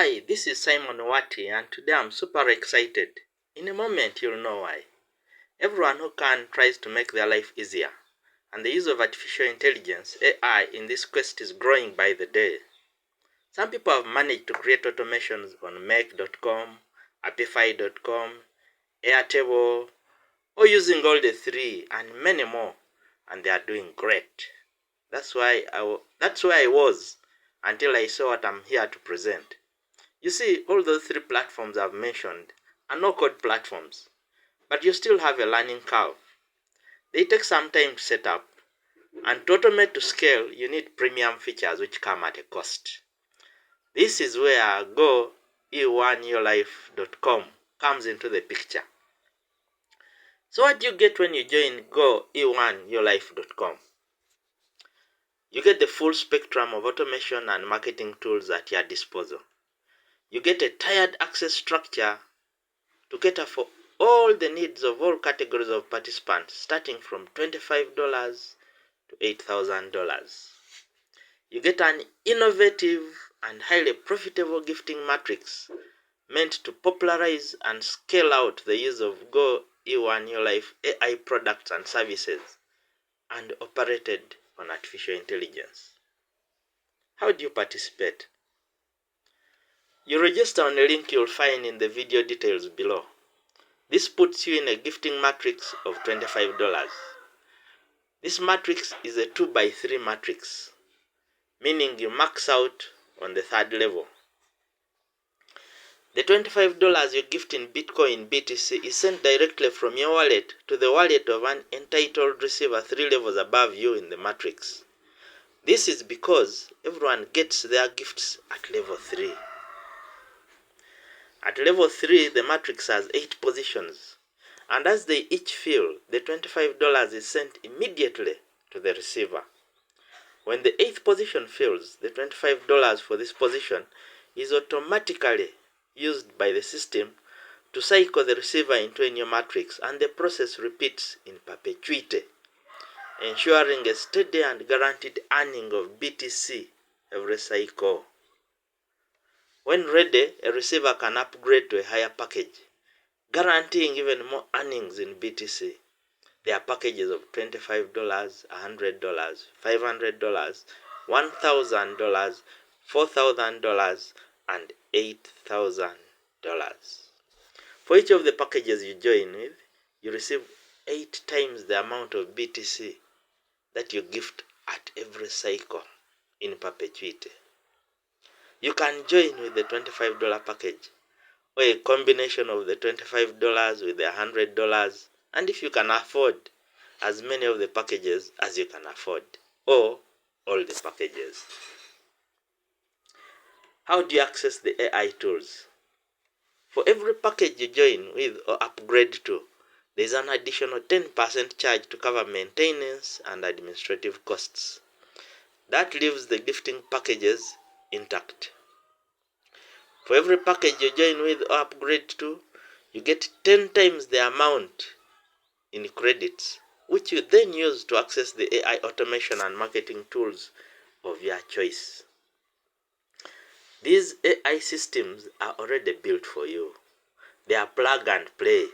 Hi, this is Simon Watti, and today I'm super excited. In a moment, you'll know why. Everyone who can tries to make their life easier, and the use of artificial intelligence, AI, in this quest is growing by the day. Some people have managed to create automations on make.com, apify.com, Airtable, or using all the three and many more, and they are doing great. That's where I was until I saw what I'm here to present. You see, all those three platforms I've mentioned are no-code platforms, but you still have a learning curve. They take some time to set up, and to automate to scale, you need premium features which come at a cost. This is where GoE1YourLife.com comes into the picture. So what do you get when you join GoE1YourLife.com? You get the full spectrum of automation and marketing tools at your disposal. You get a tiered access structure to cater for all the needs of all categories of participants, starting from $25 to $8,000. You get an innovative and highly profitable gifting matrix meant to popularize and scale out the use of Go E1 Your Life AI products and services, and operated on artificial intelligence. How do you participate? You register on a link you'll find in the video details below. This puts you in a gifting matrix of $25. This matrix is a 2x3 matrix, meaning you max out on the third level. The $25 you gift in Bitcoin BTC is sent directly from your wallet to the wallet of an entitled receiver 3 levels above you in the matrix. This is because everyone gets their gifts at level 3. At level 3, the matrix has 8 positions, and as they each fill, the $25 is sent immediately to the receiver. When the 8th position fills, the $25 for this position is automatically used by the system to cycle the receiver into a new matrix, and the process repeats in perpetuity, ensuring a steady and guaranteed earning of BTC every cycle. When ready, a receiver can upgrade to a higher package, guaranteeing even more earnings in BTC. There are packages of $25, $100, $500, $1,000, $4,000, and $8,000. For each of the packages you join with, you receive 8 times the amount of BTC that you gift at every cycle in perpetuity. You can join with the $25 package, or a combination of the $25 with the $100, and if you can afford, as many of the packages as you can afford, or all the packages. How do you access the AI tools? For every package you join with or upgrade to, there is an additional 10% charge to cover maintenance and administrative costs. That leaves the gifting packages intact. For every package you join with or upgrade to, you get 10 times the amount in credits, which you then use to access the AI automation and marketing tools of your choice. These AI systems are already built for you. They are plug and play,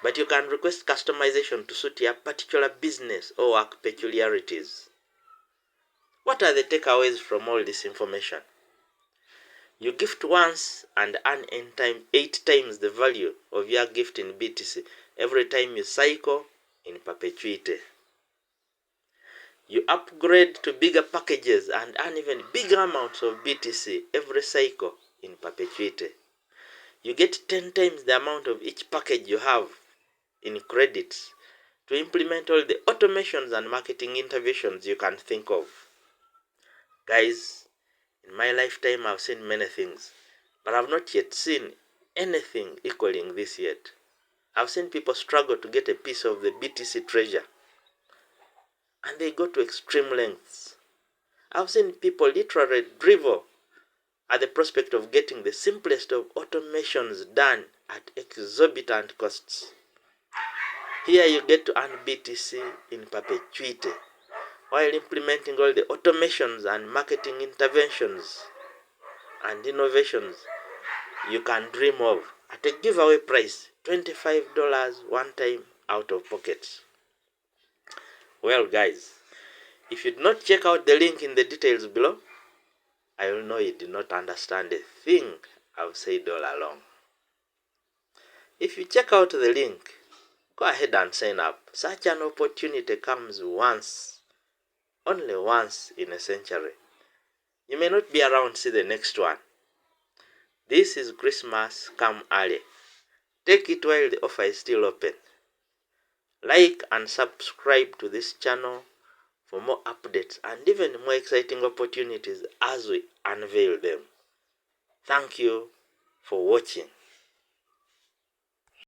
but you can request customization to suit your particular business or work peculiarities. What are the takeaways from all this information? You gift once and earn 8 times the value of your gift in BTC every time you cycle in perpetuity. You upgrade to bigger packages and earn even bigger amounts of BTC every cycle in perpetuity. You get 10 times the amount of each package you have in credits to implement all the automations and marketing interventions you can think of. Guys, in my lifetime I've seen many things, but I've not yet seen anything equaling this yet. I've seen people struggle to get a piece of the BTC treasure, and they go to extreme lengths. I've seen people literally drivel at the prospect of getting the simplest of automations done at exorbitant costs. Here you get to earn BTC in perpetuity, while implementing all the automations and marketing interventions and innovations you can dream of at a giveaway price, $25 one time out of pocket. Well guys, if you did not check out the link in the details below, I will know you did not understand a thing I've said all along. If you check out the link, go ahead and sign up. Such an opportunity comes once, only once in a century. You may not be around to see the next one. This is Christmas, come early. Take it while the offer is still open. Like and subscribe to this channel for more updates and even more exciting opportunities as we unveil them. Thank you for watching.